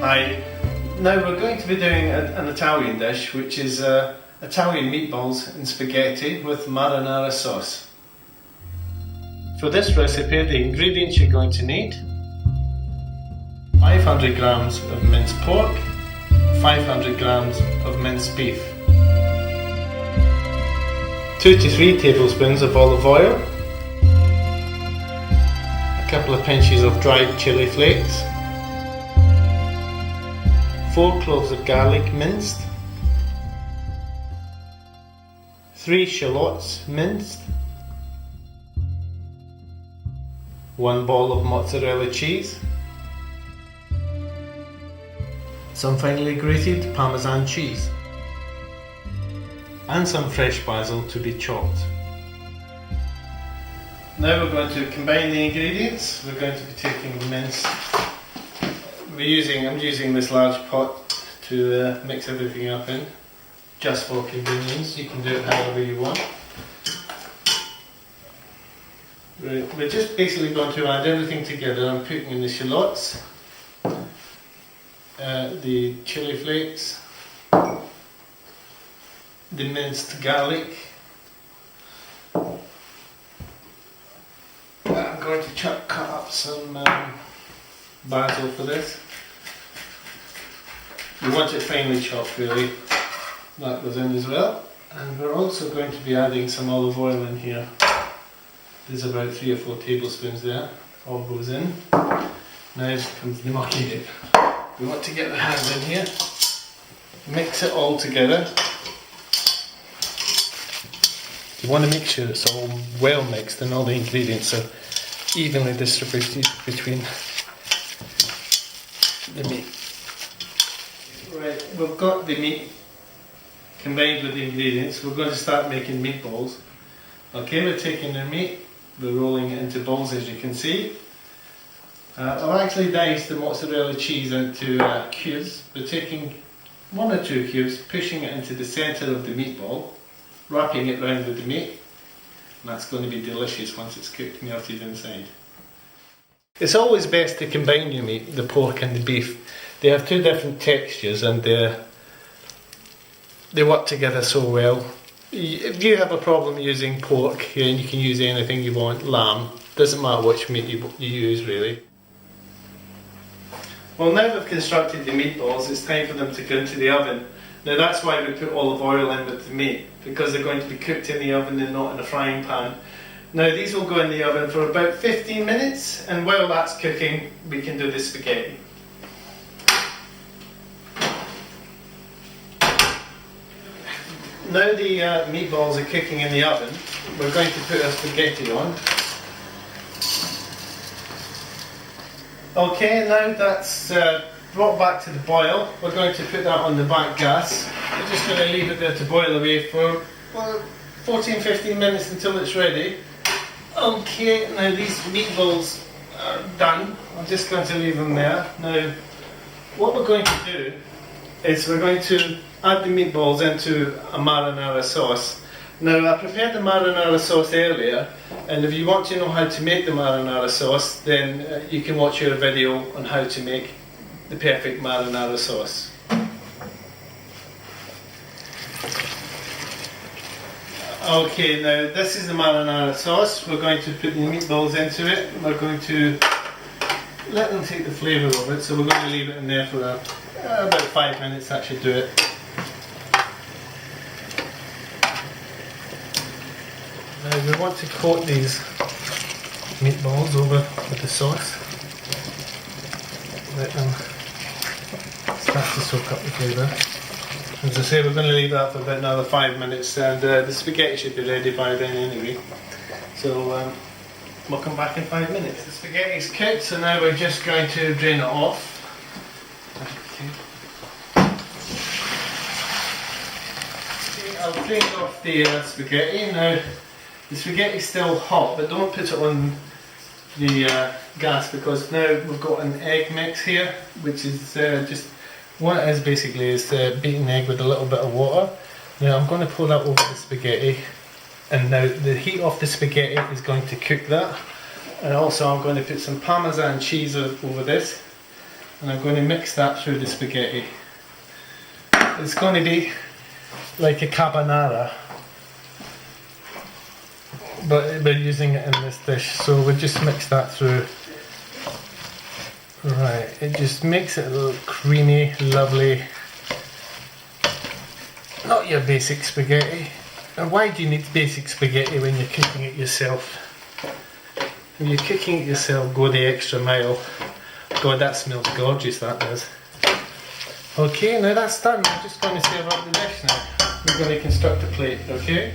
Hi. Now we're going to be doing an Italian dish, which is Italian meatballs and spaghetti with marinara sauce. For this recipe, the ingredients you're going to need: 500 grams of minced pork, 500 grams of minced beef, 2 to 3 tablespoons of olive oil, a couple of pinches of dried chili flakes, 4 cloves of garlic minced, 3 shallots minced, 1 ball of mozzarella cheese, some finely grated Parmesan cheese, and some fresh basil to be chopped. Now we're going to combine the ingredients. We're going to be taking the minced. I'm using this large pot to mix everything up in, just for convenience. You can do it however you want. We're just basically going to add everything together. I'm putting in the shallots, the chili flakes, the minced garlic. I'm going to cut up some basil for this. You want it finely chopped, really. That goes in as well. And we're also going to be adding some olive oil in here. There's about 3 or 4 tablespoons there. All goes in. Now comes the mucky dip. We want to get the hands in here. Mix it all together. You want to make sure it's all well mixed and all the ingredients are evenly distributed between the meat. Right, we've got the meat combined with the ingredients. We're going to start making meatballs. Okay, we're taking the meat, we're rolling it into balls, as you can see. I've actually diced the mozzarella cheese into cubes. We're taking 1 or 2 cubes, pushing it into the centre of the meatball, wrapping it round with the meat, and that's going to be delicious once it's cooked, melted inside. It's always best to combine your meat, the pork and the beef. They have 2 different textures and they work together so well. If you have a problem using pork, and you can use anything you want, lamb, doesn't matter which meat you use really. Well, now we've constructed the meatballs, it's time for them to go into the oven. Now that's why we put olive oil in with the meat, because they're going to be cooked in the oven and not in a frying pan. Now these will go in the oven for about 15 minutes, and while that's cooking we can do the spaghetti. Now the meatballs are cooking in the oven, we're going to put our spaghetti on. Okay, now that's brought back to the boil, we're going to put that on the back gas. We're just going to leave it there to boil away for 14-15 minutes until it's ready. Okay, now these meatballs are done. I'm just going to leave them there. Now, what we're going to do is we're going to add the meatballs into a marinara sauce. Now, I prepared the marinara sauce earlier, and if you want to know how to make the marinara sauce, then you can watch our video on how to make the perfect marinara sauce. Okay, now this is the marinara sauce. We're going to put the meatballs into it. We're going to let them take the flavour of it, so we're going to leave it in there for about 5 minutes. That should do it. Now we want to coat these meatballs over with the sauce. Let them start to soak up the flavour. As I say, we're going to leave that for about another 5 minutes, and the spaghetti should be ready by then anyway. So we'll come back in 5 minutes. The spaghetti's cooked, so now we're just going to drain it off. Okay, I'll drain off the spaghetti. Now the spaghetti's still hot, but don't put it on the gas, because now we've got an egg mix here, which is just what it is basically is beaten egg with a little bit of water. Now I'm going to pour that over the spaghetti, and now the heat of the spaghetti is going to cook that. And also I'm going to put some Parmesan cheese over this, and I'm going to mix that through the spaghetti. It's going to be like a carbonara, but we're using it in this dish, so we'll just mix that through. Right, it just makes it a little creamy, lovely. Not your basic spaghetti. And why do you need basic spaghetti when you're cooking it yourself? When you're cooking it yourself, go the extra mile. God, that smells gorgeous, that does. Okay, now that's done. We're just going to serve up the dish now. We're going to construct a plate, okay?